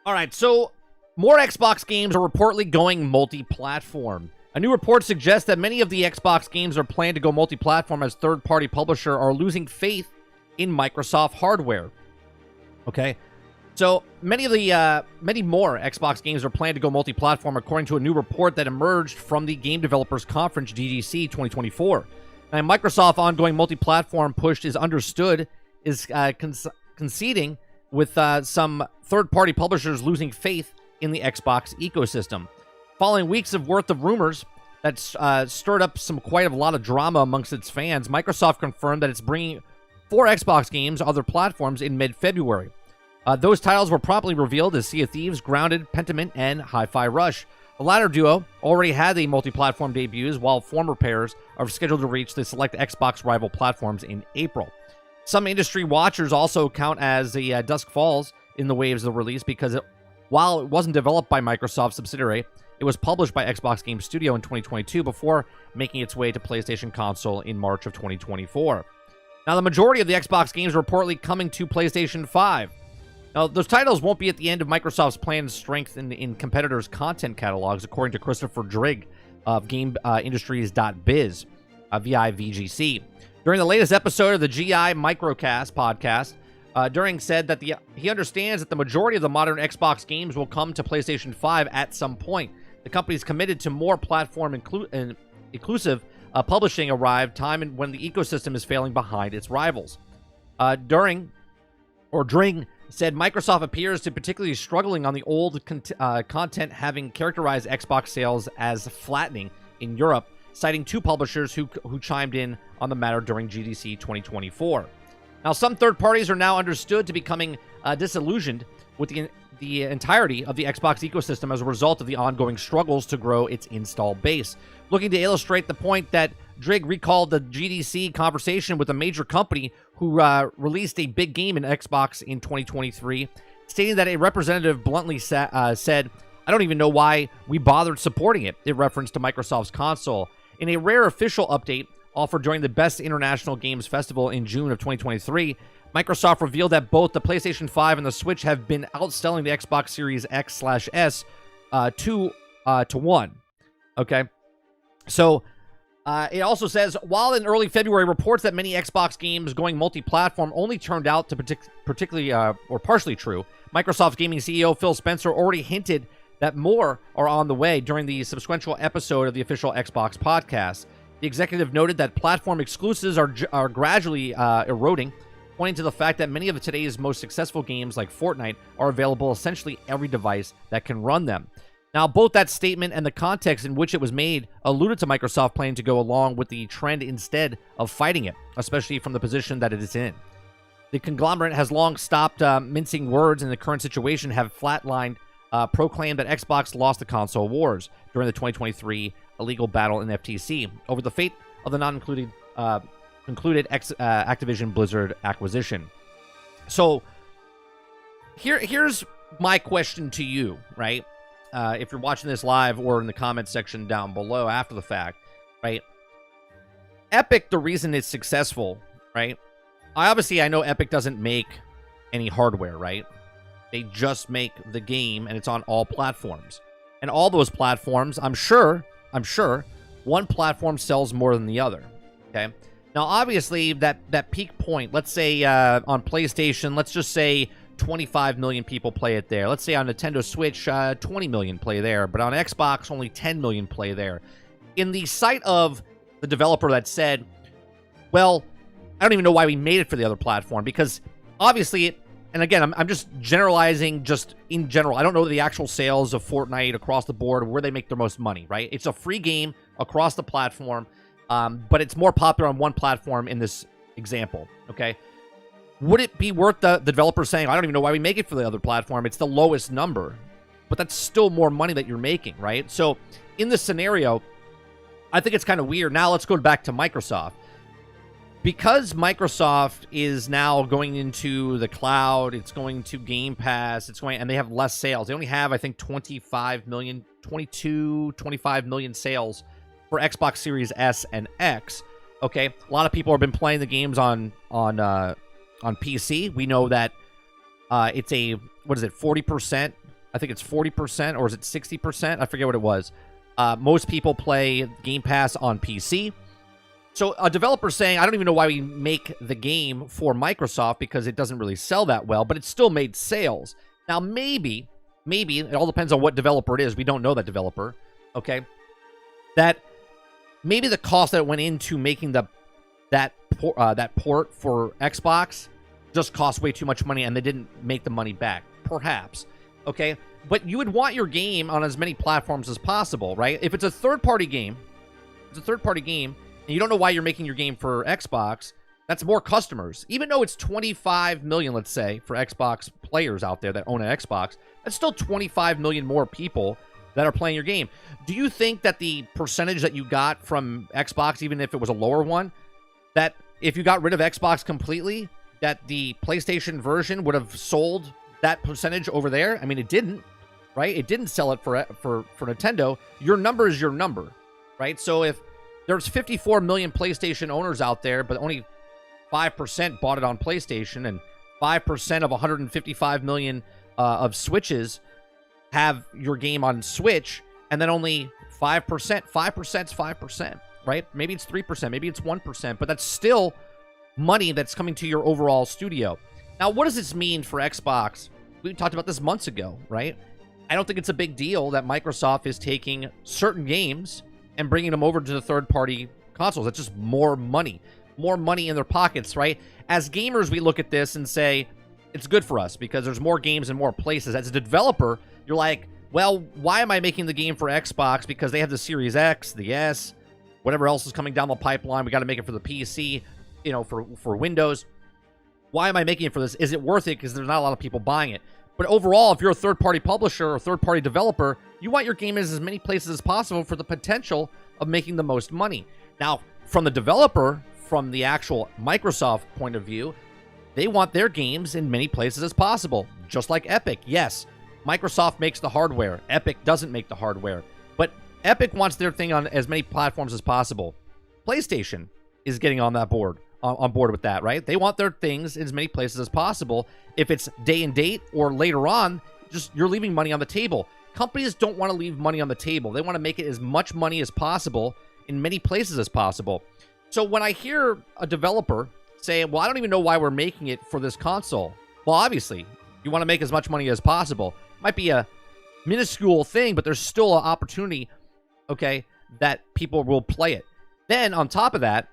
All right, so more Xbox games are reportedly going multi-platform. A new report suggests that many of the Xbox games are planned to go multi-platform as third-party publisher are losing faith in Microsoft hardware. Okay, so many more Xbox games are planned to go multi-platform, according to a new report that emerged from the Game Developers Conference GDC 2024. Now, Microsoft's ongoing multi-platform push is understood is conceding with some third-party publishers losing faith in the Xbox ecosystem. Following weeks of worth of rumors that stirred up quite a lot of drama amongst its fans, Microsoft confirmed that it's bringing 4 Xbox games to other platforms in mid-February. Those titles were promptly revealed as Sea of Thieves, Grounded, Pentiment, and Hi-Fi Rush. The latter duo already had the multi-platform debuts, while former pairs are scheduled to reach the select Xbox rival platforms in April. Some industry watchers also count as the Dusk Falls in the waves of the release because while it wasn't developed by Microsoft's subsidiary, it was published by Xbox Game Studio in 2022 before making its way to PlayStation console in March of 2024. Now, the majority of the Xbox games are reportedly coming to PlayStation 5. Now, those titles won't be at the end of Microsoft's planned strength in competitors' content catalogs, according to Christopher Drigg of GameIndustries.biz via VGC. During the latest episode of the GI Microcast podcast, During said that he understands that the majority of the modern Xbox games will come to PlayStation 5 at some point. The company is committed to more platform inclusive publishing arrived time and when the ecosystem is failing behind its rivals. Dring said Microsoft appears to particularly struggling on the old content, having characterized Xbox sales as flattening in Europe, citing 2 publishers who chimed in on the matter during GDC 2024. Now, some third parties are now understood to becoming disillusioned with the entirety of the Xbox ecosystem as a result of the ongoing struggles to grow its install base. Looking to illustrate the point that Drigg recalled the GDC conversation with a major company who released a big game in Xbox in 2023, stating that a representative bluntly said, "I don't even know why we bothered supporting it," in reference to Microsoft's console. In a rare official update offered during the Best International Games Festival in June of 2023, Microsoft revealed that both the PlayStation 5 and the Switch have been outselling the Xbox Series X/S 2-1. Okay? So, it also says, while in early February, reports that many Xbox games going multi-platform only turned out to particularly or partially true, Microsoft's gaming CEO Phil Spencer already hinted that more are on the way during the subsequent episode of the official Xbox podcast. The executive noted that platform exclusives are gradually eroding, pointing to the fact that many of today's most successful games like Fortnite are available essentially every device that can run them. Now, both that statement and the context in which it was made alluded to Microsoft planning to go along with the trend instead of fighting it, especially from the position that it is in. The conglomerate has long stopped mincing words, and the current situation have flatlined, proclaimed that Xbox lost the console wars during the 2023 illegal battle in FTC over the fate of the concluded Activision Blizzard acquisition. So here's my question to you, right? If you're watching this live or in the comments section down below after the fact, right? Epic, the reason it's successful, right? I know Epic doesn't make any hardware, right? They just make the game, and it's on all platforms. And all those platforms, I'm sure, one platform sells more than the other, okay? Now, obviously, that peak point, let's say on PlayStation, let's just say 25 million people play it there. Let's say on Nintendo Switch, 20 million play there. But on Xbox, only 10 million play there. In the sight of the developer that said, well, I don't even know why we made it for the other platform. Because obviously, and again, I'm just generalizing just in general. I don't know the actual sales of Fortnite across the board, where they make their most money, right? It's a free game across the platform, but it's more popular on one platform in this example, okay? Would it be worth the developer saying, I don't even know why we make it for the other platform, it's the lowest number, but that's still more money that you're making, right? So in this scenario, I think it's kind of weird. Now let's go back to Microsoft. Because Microsoft is now going into the cloud, it's going to Game Pass, and they have less sales. They only have, I think, 25 million sales for Xbox Series S and X. Okay, a lot of people have been playing the games on PC. We know that it's a 40% I think it's 40%, or is it 60%? I forget what it was. Most people play Game Pass on PC. So a developer saying, I don't even know why we make the game for Microsoft because it doesn't really sell that well, but it still made sales. Now, maybe, it all depends on what developer it is. We don't know that developer, okay? That maybe the cost that went into making that port for Xbox just cost way too much money and they didn't make the money back. Perhaps, okay? But you would want your game on as many platforms as possible, right? If it's a third-party game, and you don't know why you're making your game for Xbox, that's more customers. Even though it's 25 million, let's say, for Xbox players out there that own an Xbox, that's still 25 million more people that are playing your game. Do you think that the percentage that you got from Xbox, even if it was a lower one, that if you got rid of Xbox completely, that the PlayStation version would have sold that percentage over there? I mean, it didn't, right? It didn't sell it for Nintendo. Your number is your number, right? So if there's 54 million PlayStation owners out there, but only 5% bought it on PlayStation, and 5% of 155 million of Switches have your game on Switch, and then only 5%. 5%'s 5%, right? Maybe it's 3%, maybe it's 1%, but that's still money that's coming to your overall studio. Now, what does this mean for Xbox? We talked about this months ago, right? I don't think it's a big deal that Microsoft is taking certain games and bringing them over to the third-party consoles. That's just more money in their pockets, right? As gamers, we look at this and say, it's good for us because there's more games in more places. As a developer, you're like, well, why am I making the game for Xbox? Because they have the Series X, the S, whatever else is coming down the pipeline. We got to make it for the PC, you know, for Windows. Why am I making it for this? Is it worth it? Because there's not a lot of people buying it. But overall, if you're a third-party publisher or third-party developer, you want your game in as many places as possible for the potential of making the most money. Now, from the developer, from the actual Microsoft point of view, they want their games in many places as possible. Just like Epic. Yes, Microsoft makes the hardware. Epic doesn't make the hardware. But Epic wants their thing on as many platforms as possible. PlayStation is getting on that board. On board with that, right? They want their things in as many places as possible. If it's day and date or later on, just you're leaving money on the table. Companies don't want to leave money on the table. They want to make it as much money as possible in many places as possible. So when I hear a developer say, well, I don't even know why we're making it for this console. Well, obviously, you want to make as much money as possible. Might be a minuscule thing, but there's still an opportunity, okay, that people will play it. Then on top of that,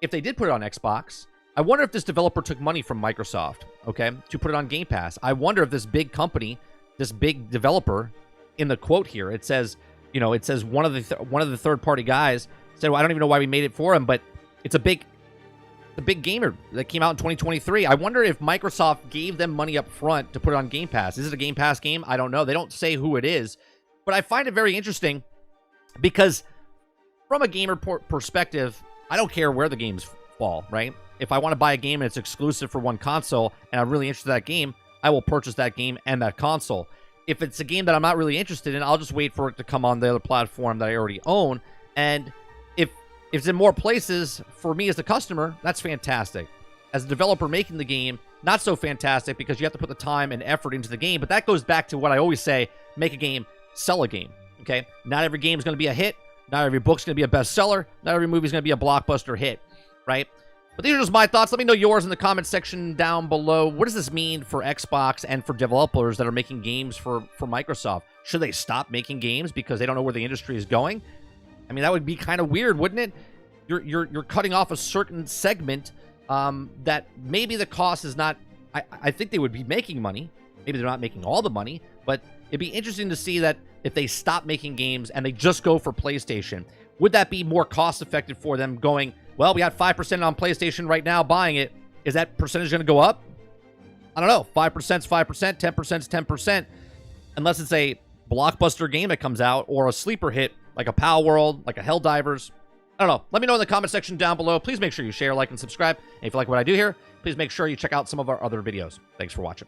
if they did put it on Xbox, I wonder if this developer took money from Microsoft, okay, to put it on Game Pass. I wonder if this big company, this big developer, in the quote here, it says, you know, it says one of the third-party guys said, well, I don't even know why we made it for him, but it's a big gamer that came out in 2023. I wonder if Microsoft gave them money up front to put it on Game Pass. Is it a Game Pass game? I don't know. They don't say who it is, but I find it very interesting because from a gamer perspective, I don't care where the games fall, right? If I want to buy a game and it's exclusive for one console and I'm really interested in that game, I will purchase that game and that console. If it's a game that I'm not really interested in, I'll just wait for it to come on the other platform that I already own. And if it's in more places, for me as the customer, that's fantastic. As a developer making the game, not so fantastic because you have to put the time and effort into the game. But that goes back to what I always say, make a game, sell a game, okay? Not every game is going to be a hit. Not every book's going to be a bestseller. Not every movie's going to be a blockbuster hit, right? But these are just my thoughts. Let me know yours in the comment section down below. What does this mean for Xbox and for developers that are making games for Microsoft? Should they stop making games because they don't know where the industry is going? I mean, that would be kind of weird, wouldn't it? You're cutting off a certain segment that maybe the cost is not... I think they would be making money. Maybe they're not making all the money, but it'd be interesting to see that if they stop making games and they just go for PlayStation, would that be more cost-effective for them going, well, we got 5% on PlayStation right now buying it. Is that percentage going to go up? I don't know. 5%'s 5%, 10%'s 10%. Unless it's a blockbuster game that comes out or a sleeper hit like a Pal World, like a Helldivers. I don't know. Let me know in the comment section down below. Please make sure you share, like, and subscribe. And if you like what I do here, please make sure you check out some of our other videos. Thanks for watching.